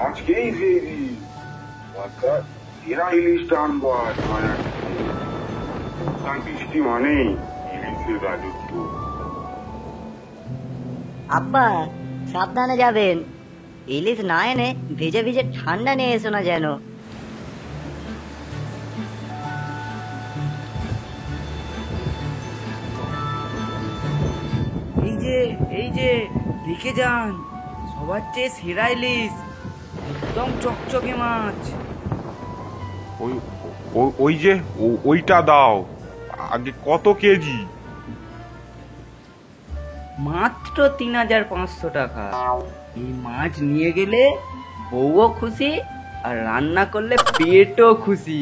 আজকেই ফেরি এরা ইলিশটা আনবো আজ বাজার বৃষ্টি মানেই ইলিশের রাজত্ব। আব্বা সাবধানে যাবেন, ইলিশ না এনে ভিজে ভিজে ঠান্ডা নিয়ে এসো না যেন। এই যে দেখে যান, সবার চেয়ে সেরা ইলিশ, একদম চকচকে মাছ। ওই যে ওইটা দাও। আগে কত কেজি? মাত্র ৩৫০০ টাকা। এই মাছ নিয়ে গেলে বউও খুশি আর রান্না করলে পেটও খুশি।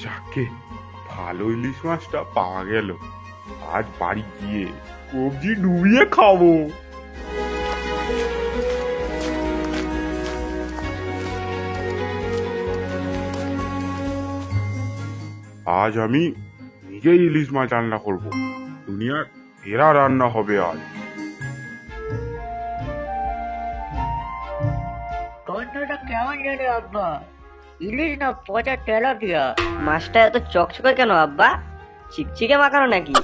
যাকে ভালো ইলিশ মাছটা পাওয়া গেল, আজ বাড়ি গিয়ে কবজি ডুবিয়ে খাবো। আজ আমি নিজেই ইলিশ মাছ রান্না করব। দুনিয়ার সেরা রান্না হবে আজ। গন্ধটা কেমন জানে আব্বা? ইলিশ না পচা তেলাপিয়া? মাছটা এত চকচকে কেন আব্বা? চিকচিকে মাখানো নাকি?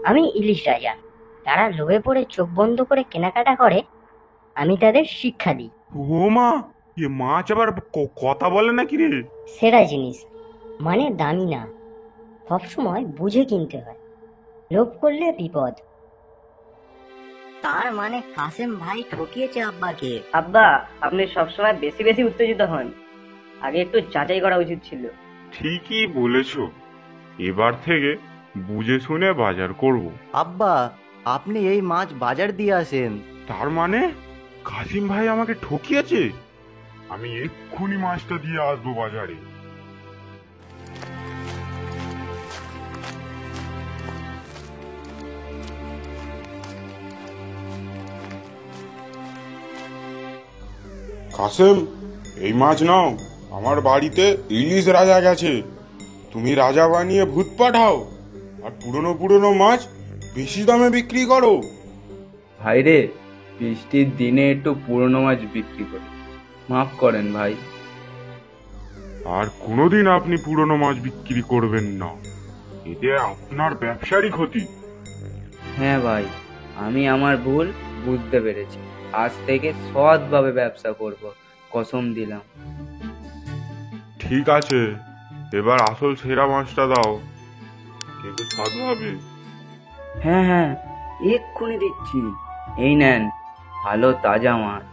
আমি ইলিশ রাজা, তারা লোভে পড়ে চোখ বন্ধ করে কেনাকাটা করে, আমি তাদের শিক্ষা দিই। ও মা, এ মাছ আবার কথা বলে নাকি রে? সেরা জিনিস মানে দামি না, সবসময় বুঝে কিনতে হয়, লোভ করলে বিপদ। তার মানে কাসেম ভাই ঠকিয়েছে আব্বাকে। আব্বা, আপনি সবসময় বেশি বেশি উত্তেজিত হন, আগে একটু যাচাই করা উচিত ছিল। ঠিকই বলেছো, এবার থেকে বুঝে শুনে বাজার করব। আব্বা, আপনি এই মাছ বাজার দিয়ে আসেন। তার মানে কাসিম ভাই আমাকে ঠকিয়েছে? আমি এক্ষুনি মাছটা দিয়ে আসবো বাজারে। কাসেম, এই মাছ নাও, আমার বাড়িতে ইলিশ রাজা গেছে। তুমি রাজা বানিয়ে ভূত পাঠাও আর পুরনো পুরনো মাছ বেশি দামে বিক্রি করো। ভাইরে, বৃষ্টির দিনে একটু পুরনো মাছ বিক্রি করি, মাফ করেন ভাই। আর কোনোদিন আপনি পুরনো মাছ বিক্রি করবেন না, এতে আপনার ব্যবসারই ক্ষতি। হ্যাঁ ভাই, আমি আমার ভুল বুঝতে পেরেছি, আজ থেকে সৎভাবে ব্যবসা করব, কসম দিলাম। ঠিক আছে, এবার আসল সেরা মাছটা দাও, কিন্তু সৎভাবে। হ্যাঁ, এক্ষুনি দিচ্ছি। এই নেন ভালো তাজা মাছ।